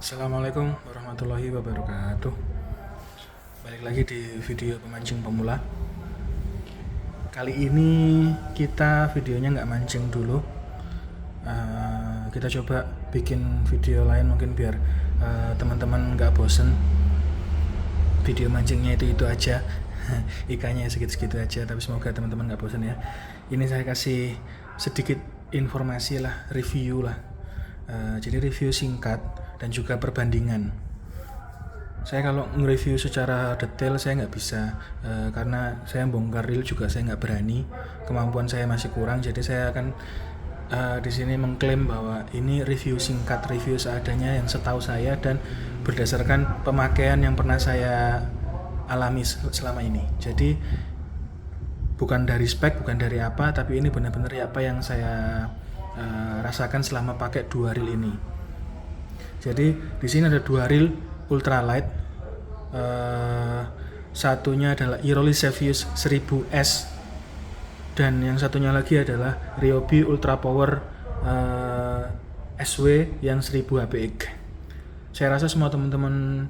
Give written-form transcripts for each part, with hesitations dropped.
Assalamualaikum warahmatullahi wabarakatuh. Balik lagi di video pemancing pemula. Kali ini kita videonya nggak mancing dulu. Kita coba bikin video lain mungkin biar teman-teman nggak bosen. Video mancingnya itu aja, ikannya segitu-segitu aja. Tapi semoga teman-teman nggak bosen ya. Ini saya kasih sedikit informasi lah, review lah. Jadi review singkat dan juga perbandingan. Saya kalau nge-review secara detail saya nggak bisa, karena saya bongkar reel juga saya nggak berani, kemampuan saya masih kurang. Jadi saya akan di sini mengklaim bahwa ini review singkat, review seadanya yang setahu saya dan berdasarkan pemakaian yang pernah saya alami selama ini. Jadi bukan dari spek, bukan dari apa, tapi ini benar-benar apa yang saya rasakan selama pakai dua reel ini. Jadi di sini ada dua reel ultralight. Satunya adalah Iroli Sevius 1000S dan yang satunya lagi adalah Ryobi Ultra Power SW yang 1000 HPX. Saya rasa semua teman-teman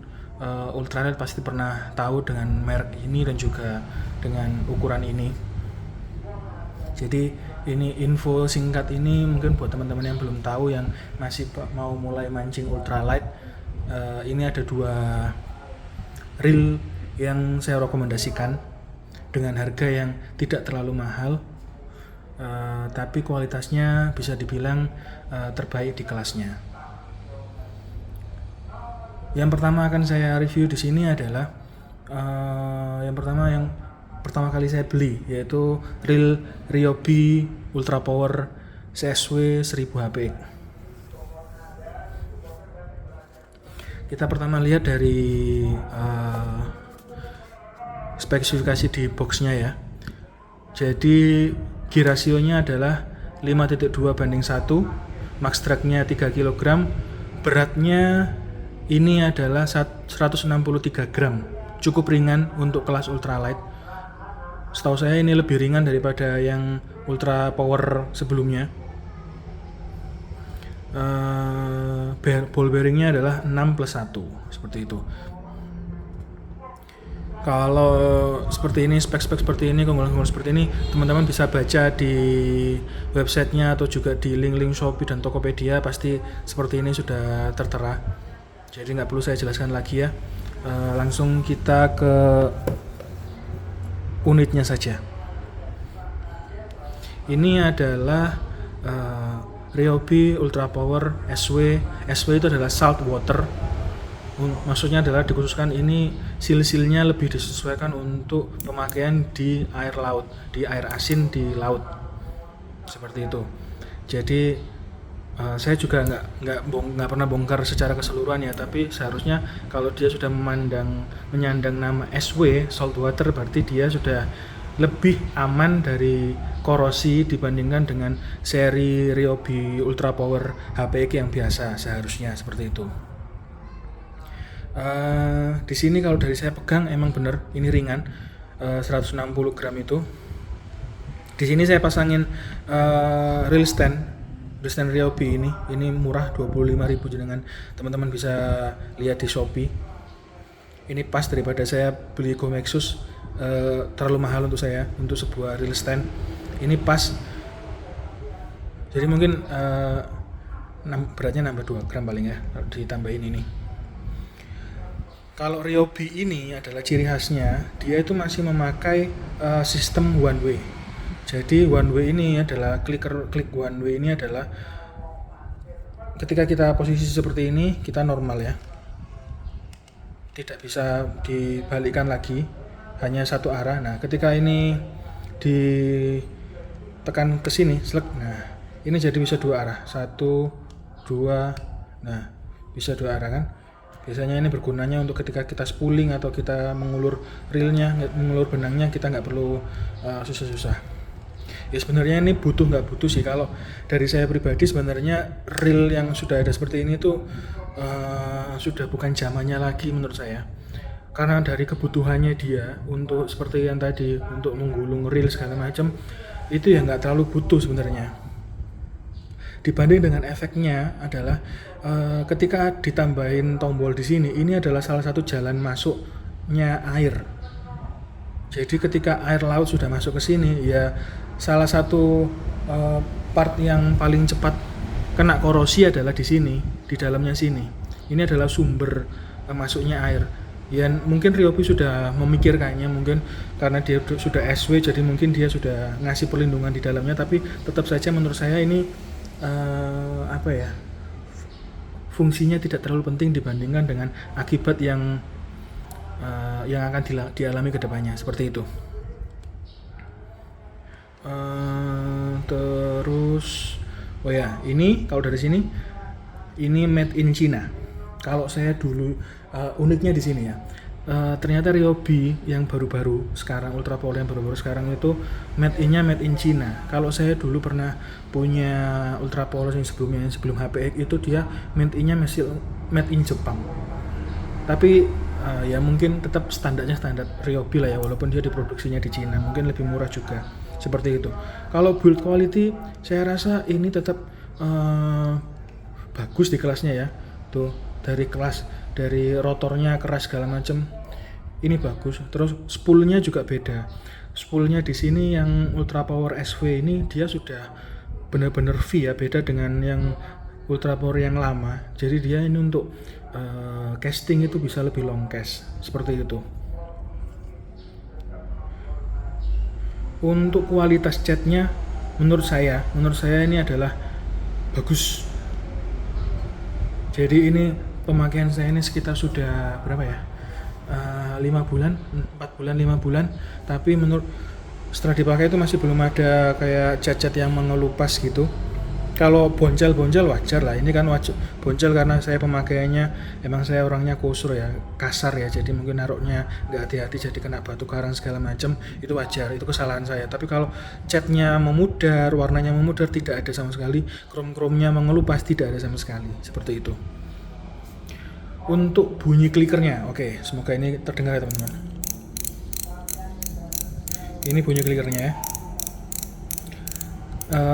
ultralight pasti pernah tahu dengan merek ini dan juga dengan ukuran ini. Jadi ini info singkat ini mungkin buat teman-teman yang belum tahu, yang masih mau mulai mancing ultralight. Ini ada dua reel yang saya rekomendasikan dengan harga yang tidak terlalu mahal, tapi kualitasnya bisa dibilang terbaik di kelasnya. Yang pertama akan saya review di sini adalah yang pertama kali saya beli, yaitu reel Ryobi Ultra Power CSW 1000 HPX. Kita pertama lihat dari spesifikasi di boxnya ya. Jadi gear rasionya adalah 5.2:1, max drag-nya 3 kg, beratnya ini adalah 163 gram, cukup ringan untuk kelas ultralight. Setahu saya ini lebih ringan daripada yang ultra power sebelumnya. Ball bearingnya adalah 6+1, seperti itu. Kalau seperti ini, spek-spek seperti ini, keunggulan-keunggulan seperti ini, teman-teman bisa baca di websitenya atau juga di link-link Shopee dan Tokopedia, pasti seperti ini sudah tertera. Jadi nggak perlu saya jelaskan lagi ya. Langsung kita ke unitnya saja. Ini adalah Ryobi Ultra Power SW. SW itu adalah salt water. Maksudnya adalah dikhususkan ini seal-sealnya lebih disesuaikan untuk pemakaian di air laut, di air asin di laut. Seperti itu. Jadi saya juga nggak pernah bongkar secara keseluruhan ya, tapi seharusnya kalau dia sudah menyandang nama SW salt water, berarti dia sudah lebih aman dari korosi dibandingkan dengan seri Ryobi Ultra Power HPX yang biasa, seharusnya seperti itu. Di sini kalau dari saya pegang emang bener ini ringan, 160 gram itu. Di sini saya pasangin reel stand Ryobi ini murah 25.000, jenengan teman-teman bisa lihat di Shopee. Ini pas daripada saya beli Gomexus, terlalu mahal untuk saya untuk sebuah reel stand. Ini pas. Jadi mungkin beratnya nambah 2 gram paling ya ditambahin ini. Kalau Ryobi ini adalah ciri khasnya, dia itu masih memakai sistem one way. Jadi one way ini adalah klik one way ini adalah ketika kita posisi seperti ini kita normal ya, tidak bisa dibalikkan lagi, hanya satu arah. Nah ketika ini ditekan ke sini, nah ini jadi bisa dua arah, 1, 2, nah bisa dua arah kan. Biasanya ini bergunanya untuk ketika kita spooling atau kita mengulur reelnya, mengulur benangnya, kita nggak perlu susah-susah. Ya sebenarnya ini butuh nggak butuh sih. Kalau dari saya pribadi sebenarnya reel yang sudah ada seperti ini tuh sudah bukan zamannya lagi menurut saya, karena dari kebutuhannya dia untuk seperti yang tadi, untuk menggulung reel segala macam, itu ya nggak terlalu butuh sebenarnya. dibanding dengan efeknya adalah ketika ditambahin tombol di sini, ini adalah salah satu jalan masuknya air. Jadi ketika air laut sudah masuk ke sini, ya salah satu part yang paling cepat kena korosi adalah di sini, di dalamnya sini. Ini adalah sumber masuknya air. Ya mungkin Ryobi sudah memikirkannya, mungkin karena dia sudah SW, jadi mungkin dia sudah ngasih perlindungan di dalamnya, tapi tetap saja menurut saya ini fungsinya tidak terlalu penting dibandingkan dengan akibat yang akan dialami ke depannya, seperti itu. Terus ini kalau dari sini ini made in China. Kalau saya dulu uniknya di sini ya, ternyata Ryobi yang baru-baru sekarang, Ultra Power yang baru-baru sekarang itu made in China. Kalau saya dulu pernah punya Ultra Power yang sebelumnya, sebelum HPX itu dia made in Jepang. Tapi ya mungkin tetap standarnya standar Ryobi lah ya, walaupun dia diproduksinya di Cina, mungkin lebih murah juga, seperti itu. Kalau build quality saya rasa ini tetap bagus di kelasnya ya, tuh dari rotornya keras segala macam, ini bagus. Terus spoolnya juga beda, spoolnya di sini yang Ultra Power SW ini dia sudah benar-benar V ya, beda dengan yang Ultra Power yang lama. Jadi dia ini untuk casting itu bisa lebih long cast, seperti itu. Untuk kualitas catnya menurut saya ini adalah bagus. Jadi ini pemakaian saya ini sekitar sudah berapa ya, 4 bulan 5 bulan, tapi menurut setelah dipakai itu masih belum ada kayak cat-cat yang mengelupas gitu. Kalau boncel-boncel wajar lah, ini kan boncel karena saya pemakaiannya, emang saya orangnya kusur ya, kasar ya, jadi mungkin naruhnya nggak hati-hati jadi kena batu karang segala macam, itu wajar, itu kesalahan saya. Tapi kalau catnya memudar, warnanya memudar, tidak ada sama sekali, krom-kromnya mengelupas, tidak ada sama sekali, seperti itu. Untuk bunyi klikernya, oke, semoga ini terdengar ya teman-teman. Ini bunyi klikernya ya.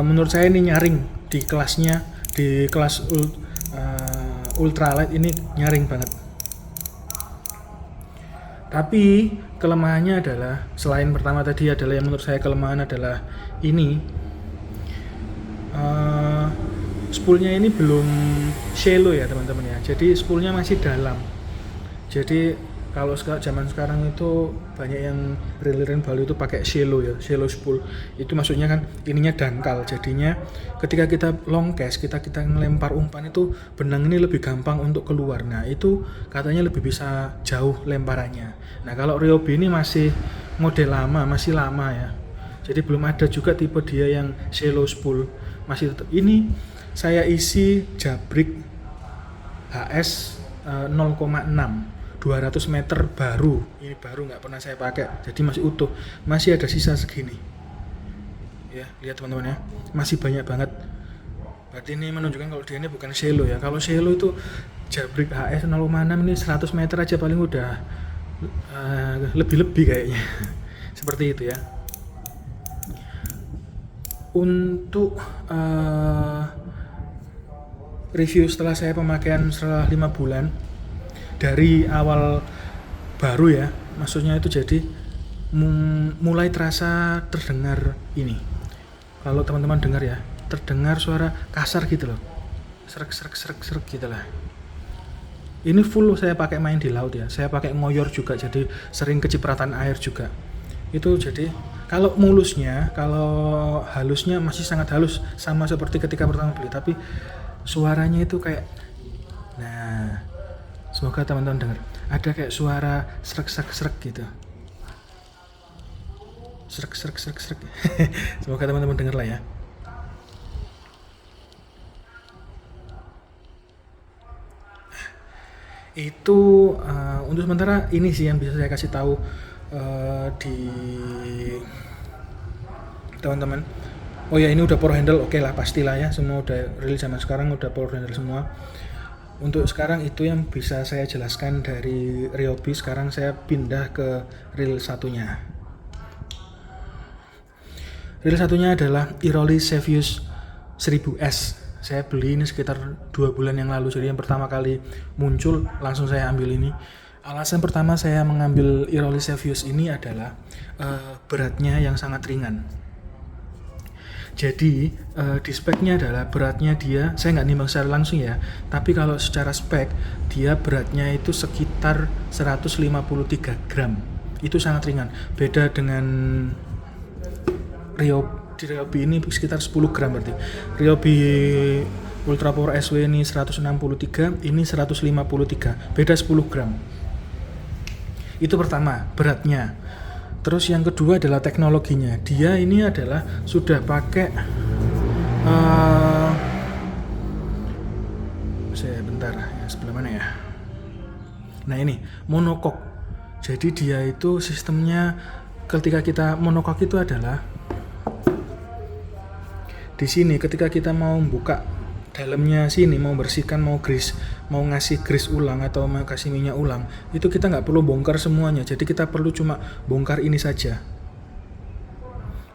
Menurut saya ini nyaring di kelasnya, di kelas ultralight ini nyaring banget. Tapi kelemahannya adalah, selain pertama tadi adalah yang menurut saya kelemahan adalah ini spoolnya ini belum shallow ya teman-teman ya, jadi spoolnya masih dalam. Jadi kalau zaman sekarang itu banyak yang reel-reel baru itu pakai shallow ya, shallow spool. Itu maksudnya kan ininya dangkal, jadinya ketika kita long cast, kita ngelempar umpan itu benang ini lebih gampang untuk keluar. Nah itu katanya lebih bisa jauh lemparannya. Nah kalau Ryobi ini masih model lama, masih lama ya, jadi belum ada juga tipe dia yang shallow spool, masih tetap ini. Saya isi jabrik HS 0,6 200 meter baru, ini baru, nggak pernah saya pakai, jadi masih utuh, masih ada sisa segini ya, lihat teman-teman ya, masih banyak banget. Berarti ini menunjukkan kalau dia ini bukan shallow ya. Kalau shallow itu jabrik HS 0,6 ini 100 meter aja paling udah lebih-lebih kayaknya seperti itu ya. Untuk review setelah saya pemakaian setelah 5 bulan dari awal baru ya, maksudnya itu jadi mulai terasa terdengar ini, kalau teman-teman dengar ya, terdengar suara kasar gitu loh, serak gitu lah. Ini full saya pakai main di laut ya, saya pakai ngoyor juga, jadi sering kecipratan air juga. Itu jadi kalau mulusnya, kalau halusnya masih sangat halus, sama seperti ketika pertama beli, tapi suaranya itu kayak, nah semoga teman-teman dengar, ada kayak suara serak gitu, serak semoga teman-teman dengar lah ya. Itu untuk sementara ini sih yang bisa saya kasih tahu di teman-teman. Oh ya, ini udah power handle, oke lah, pastilah ya, semua udah rilis zaman sekarang, udah power handle semua. Untuk sekarang itu yang bisa saya jelaskan dari Ryobi. Sekarang saya pindah ke reel satunya. Reel satunya adalah Iroli Sevius 1000S. Saya beli ini sekitar 2 bulan yang lalu, jadi yang pertama kali muncul langsung saya ambil ini. Alasan pertama saya mengambil Iroli Xevious ini adalah beratnya yang sangat ringan. Jadi di speknya adalah beratnya dia, saya nggak nimbang secara langsung ya, tapi kalau secara spek dia beratnya itu sekitar 153 gram. Itu sangat ringan. Beda dengan Ryobi ini sekitar 10 gram berarti. Ryobi Ultra Power SW ini 163, ini 153, beda 10 gram. Itu pertama, beratnya. Terus yang kedua adalah teknologinya. Dia ini adalah sudah pakai saya bentar, ya sebelah mana ya? Nah ini, monokok. Jadi dia itu sistemnya ketika kita monokok itu adalah di sini ketika kita mau buka dalamnya sini, mau bersihkan, mau grease, mau ngasih grease ulang atau mau kasih minyak ulang, itu kita nggak perlu bongkar semuanya. Jadi kita perlu cuma bongkar ini saja.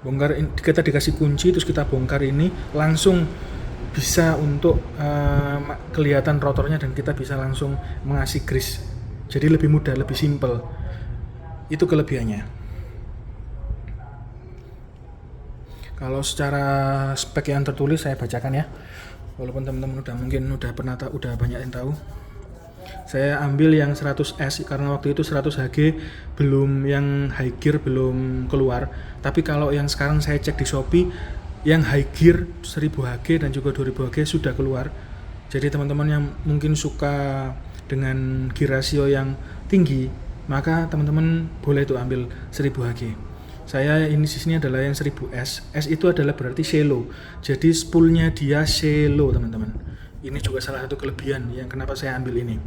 Bongkar, kita dikasih kunci terus kita bongkar ini, langsung bisa untuk kelihatan rotornya dan kita bisa langsung mengasih grease. Jadi lebih mudah, lebih simple. Itu kelebihannya. Kalau secara spek yang tertulis saya bacakan ya. Walaupun teman-teman udah banyak yang tahu. Saya ambil yang 100S karena waktu itu 100HG belum, yang high gear belum keluar. Tapi kalau yang sekarang saya cek di Shopee, yang high gear 1000HG dan juga 2000HG sudah keluar. Jadi teman-teman yang mungkin suka dengan gear ratio yang tinggi, maka teman-teman boleh tuh ambil 1000HG. Saya ini sini adalah yang 1000S. S itu adalah berarti shallow. Jadi spoolnya dia shallow, teman-teman. Ini juga salah satu kelebihan yang kenapa saya ambil ini.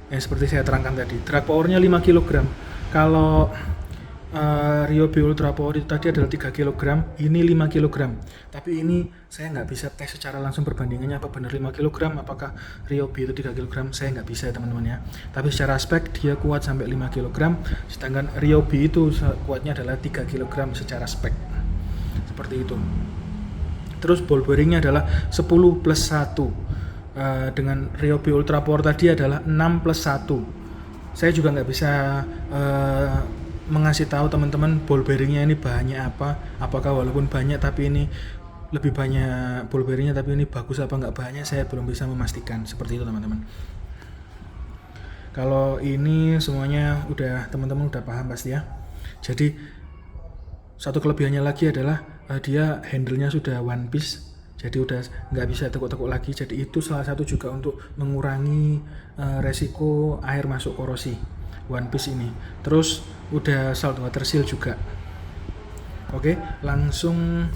Yang seperti saya terangkan tadi, drag powernya 5 kg. Kalau Ryobi Ultra Power itu tadi adalah 3 kg, ini 5 kg. Tapi ini saya nggak bisa tes secara langsung perbandingannya apa benar 5 kg, apakah Ryobi itu 3 kg, saya nggak bisa ya teman-teman ya. Tapi secara spek dia kuat sampai 5 kg, sedangkan Ryobi itu kuatnya adalah 3 kg secara spek. Seperti itu. Terus ball bearingnya adalah 10+1. Dengan Ryobi Ultra Power tadi adalah 6+1. Saya juga nggak bisa mengasih tahu teman-teman ball bearingnya ini bahannya apa, apakah walaupun banyak tapi ini lebih banyak ball bearingnya tapi ini bagus apa nggak bahannya, saya belum bisa memastikan. Seperti itu teman-teman. Kalau ini semuanya udah teman-teman udah paham pasti ya. Jadi satu kelebihannya lagi adalah dia handle-nya sudah one piece, jadi udah nggak bisa tekuk-tekuk lagi. Jadi itu salah satu juga untuk mengurangi resiko air masuk korosi one piece ini. Terus udah salt water seal juga. Oke, langsung.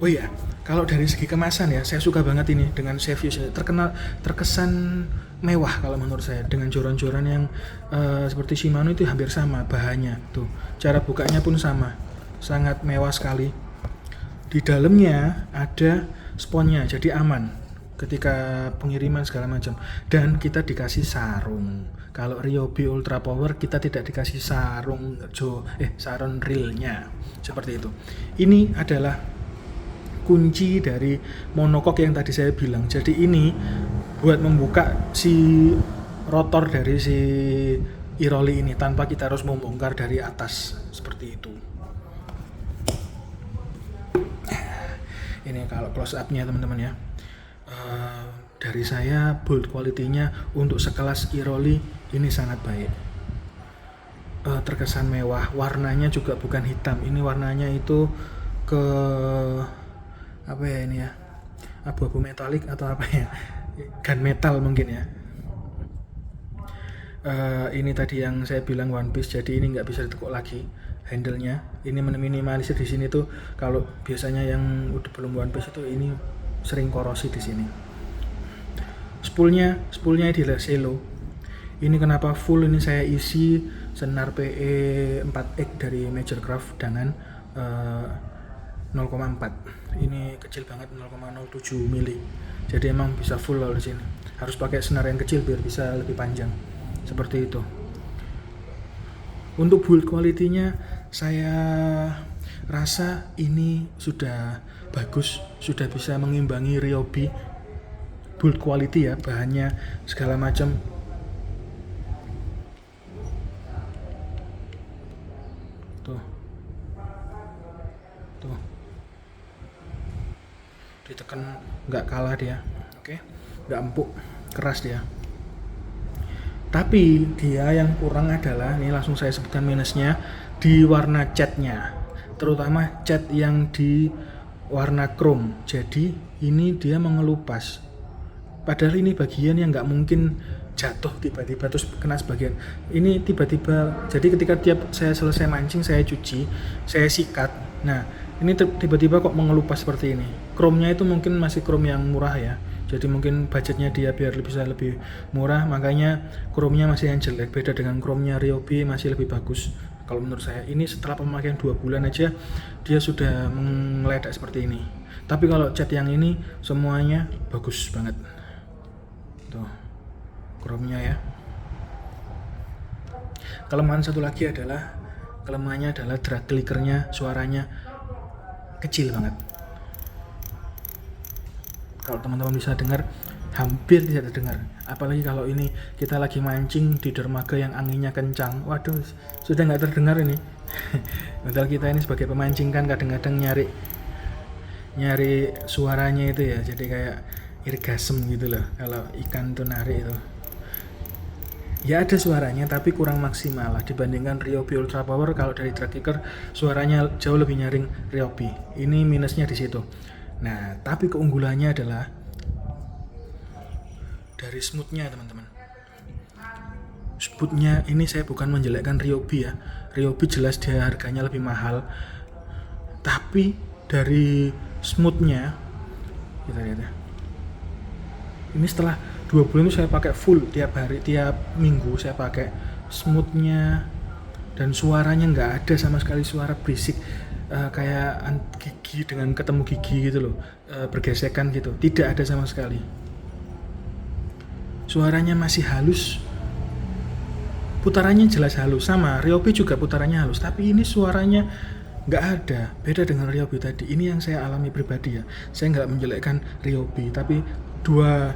Oh iya, kalau dari segi kemasan ya, saya suka banget ini dengan Xevious. Terkesan mewah kalau menurut saya, dengan joran-joran yang seperti Shimano itu hampir sama bahannya. Tuh, cara bukanya pun sama, sangat mewah sekali. Di dalamnya ada sponnya, jadi aman ketika pengiriman segala macam. Dan kita dikasih sarung. Kalau Ryobi Ultra Power kita tidak dikasih sarung reelnya, seperti itu. Ini adalah kunci dari monokok yang tadi saya bilang. Jadi ini buat membuka si rotor dari si Iroli ini tanpa kita harus membongkar dari atas, seperti itu. Ini kalau close up-nya teman-teman ya. Dari saya build quality-nya untuk sekelas Iroli ini sangat baik. Terkesan mewah, warnanya juga bukan hitam. Ini warnanya itu ke apa ya ini ya? Abu-abu metalik atau apa ya? Gunmetal mungkin ya. Ini tadi yang saya bilang one piece, jadi ini nggak bisa ditekuk lagi handle-nya. Ini minimalisir di sini tuh. Kalau biasanya yang udah belum one piece itu ini sering korosi di sini. Spoolnya adalah shallow. Ini kenapa full ini saya isi senar PE 4X dari Major Craft dengan 0,4. Ini kecil banget, 0,07 mili. Jadi emang bisa full kalau di sini. Harus pakai senar yang kecil biar bisa lebih panjang. Seperti itu. Untuk build quality-nya saya Rasa ini sudah bagus, sudah bisa mengimbangi Ryobi. Build quality ya, bahannya segala macam. Tuh. Ditekan nggak kalah dia. Oke. Nggak empuk, keras dia. Tapi dia yang kurang adalah, ini langsung saya sebutkan minusnya, di warna catnya, terutama cat yang di warna chrome. Jadi ini dia mengelupas, padahal ini bagian yang nggak mungkin jatuh tiba-tiba terus kena sebagian. Ini tiba-tiba, jadi ketika saya selesai mancing, saya cuci, saya sikat, nah ini tiba-tiba kok mengelupas seperti ini. Chrome-nya itu mungkin masih chrome yang murah ya, jadi mungkin budgetnya dia biar bisa lebih murah, makanya chrome-nya masih yang jelek. Beda dengan chrome-nya Ryobi, masih lebih bagus kalau menurut saya. Ini setelah pemakaian 2 bulan aja dia sudah meledak seperti ini. Tapi kalau cat yang ini semuanya bagus banget. Tuh chrome-nya ya. Kelemahan satu lagi adalah, kelemahannya adalah drag clickernya, suaranya kecil banget. Kalau teman-teman bisa dengar, hampir tidak terdengar. Apalagi kalau ini kita lagi mancing di dermaga yang anginnya kencang, waduh, sudah nggak terdengar ini. Padahal kita ini sebagai pemancing kan kadang-kadang nyari suaranya itu ya, jadi kayak irgasem gitu loh kalau ikan tuh narik itu. Ya ada suaranya tapi kurang maksimal lah dibandingkan Ryobi Ultra Power. Kalau dari drag clicker suaranya jauh lebih nyaring Ryobi. Ini minusnya di situ. Nah, tapi keunggulannya adalah dari smoothnya teman-teman. Smoothnya ini saya bukan menjelekkan Ryobi ya. Ryobi jelas dia harganya lebih mahal. Tapi dari smoothnya, kita lihat ya. Ini setelah 2 bulan itu saya pakai full tiap hari, tiap minggu saya pakai. Smoothnya dan suaranya nggak ada sama sekali suara berisik. Kayak gigi dengan ketemu gigi gitu loh, bergesekan gitu, tidak ada sama sekali. Suaranya masih halus, putarannya jelas halus. Sama Ryobi juga putarannya halus, tapi ini suaranya nggak ada. Beda dengan Ryobi tadi. Ini yang saya alami pribadi ya, saya nggak menjelekkan Ryobi, tapi dua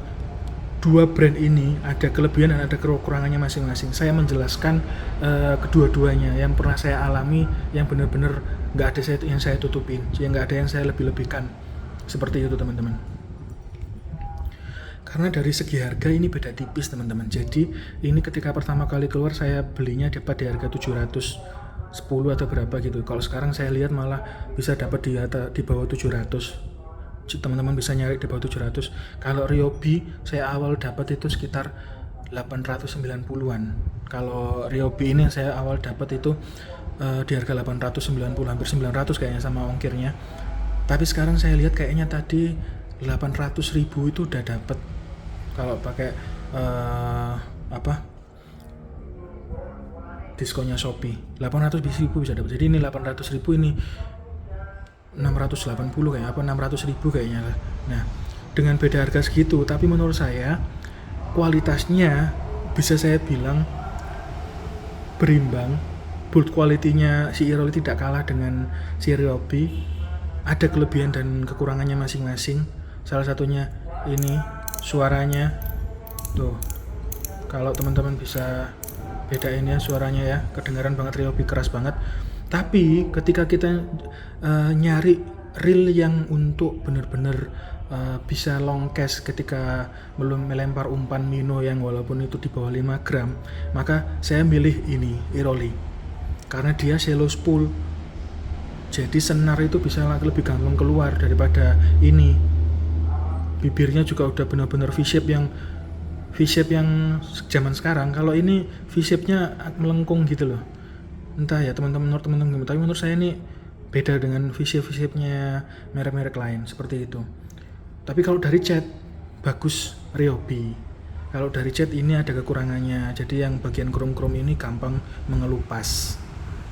brand ini ada kelebihan dan ada kekurangannya masing-masing. Saya menjelaskan kedua-duanya yang pernah saya alami, yang benar-benar nggak ada yang saya tutupin, yang nggak ada yang saya lebih-lebihkan. Seperti itu teman-teman. Karena dari segi harga ini beda tipis teman-teman. Jadi ini ketika pertama kali keluar saya belinya dapat di harga 710 atau berapa gitu. Kalau sekarang saya lihat malah bisa dapat di bawah 700. Teman-teman bisa nyari di bawah 700. Kalau Ryobi saya awal dapat itu sekitar 890-an. Kalau Ryobi ini saya awal dapat itu di harga 890, hampir 900 kayaknya sama ongkirnya. Tapi sekarang saya lihat kayaknya tadi 800.000 itu udah dapat kalau pakai diskonnya Shopee. 800.000 bisa dapat. Jadi ini 800.000, ini 680 kayak 600.000 kayaknya lah. Nah, dengan beda harga segitu, tapi menurut saya kualitasnya bisa saya bilang berimbang. Build quality-nya si Irol tidak kalah dengan si Ryobi. Ada kelebihan dan kekurangannya masing-masing. Salah satunya ini suaranya. Tuh. Kalau teman-teman bisa bedain ya suaranya ya, kedengaran banget Ryobi, keras banget. Tapi ketika kita nyari reel yang untuk benar-benar bisa long cast ketika belum melempar umpan minnow yang walaupun itu di bawah 5 gram, maka saya milih ini Iroli karena dia shallow spool, jadi senar itu bisa lebih gampang keluar daripada ini. Bibirnya juga udah benar-benar V-shape yang zaman sekarang. Kalau ini V-shape-nya melengkung gitu loh. Entah ya teman-teman, tapi menurut saya ini beda dengan V-shape-nya merek-merek lain seperti itu. Tapi kalau dari cat bagus Ryobi. Kalau dari cat ini ada kekurangannya. Jadi yang bagian krom-krom ini gampang mengelupas.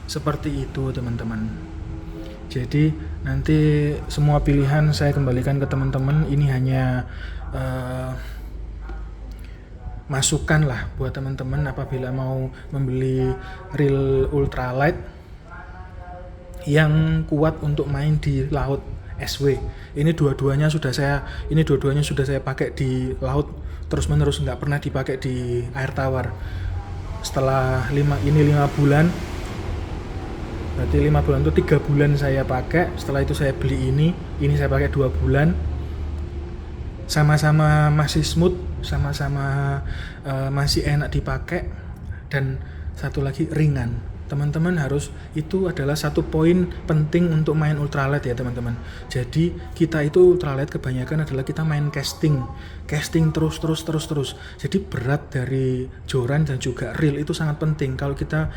Seperti itu teman-teman. Jadi nanti semua pilihan saya kembalikan ke teman-teman. Ini hanya masukan lah buat teman-teman apabila mau membeli reel ultralight yang kuat untuk main di laut SW. Ini dua-duanya sudah saya pakai di laut terus menerus, nggak pernah dipakai di air tawar. Setelah 5 bulan, berarti 5 bulan itu 3 bulan saya pakai. Setelah itu saya beli ini saya pakai 2 bulan. Sama-sama masih smooth, sama-sama masih enak dipakai, dan satu lagi ringan. Teman-teman itu adalah satu poin penting untuk main ultralight ya teman-teman. Jadi kita itu ultralight kebanyakan adalah kita main casting terus. Jadi berat dari joran dan juga reel itu sangat penting. Kalau kita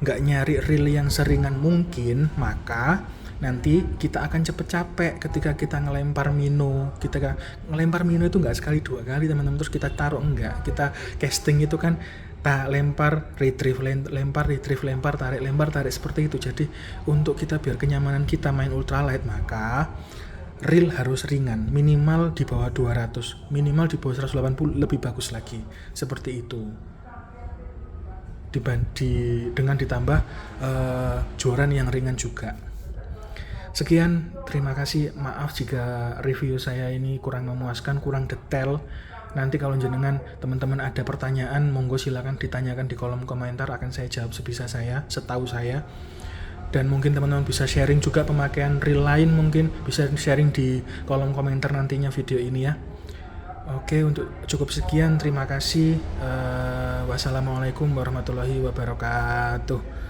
nggak nyari reel yang seringan mungkin, maka nanti kita akan cepet capek ketika kita ngelempar minnow. Kita ngelempar minnow itu nggak sekali 2 kali teman-teman, terus kita taruh, enggak. Kita casting itu kan lempar, retrieve, lempar, retrieve, lempar, tarik seperti itu. Jadi untuk kita biar kenyamanan kita main ultralight, maka reel harus ringan, minimal di bawah 200, minimal di bawah 180 lebih bagus lagi. Seperti itu. Dengan ditambah joran yang ringan juga. Sekian, terima kasih. Maaf jika review saya ini kurang memuaskan, kurang detail. Nanti kalau jenengan teman-teman ada pertanyaan, monggo silakan ditanyakan di kolom komentar, akan saya jawab sebisa saya, setahu saya. Dan mungkin teman-teman bisa sharing juga pemakaian reel lain, mungkin bisa sharing di kolom komentar nantinya video ini ya. Oke, untuk cukup sekian, terima kasih. Wassalamualaikum warahmatullahi wabarakatuh.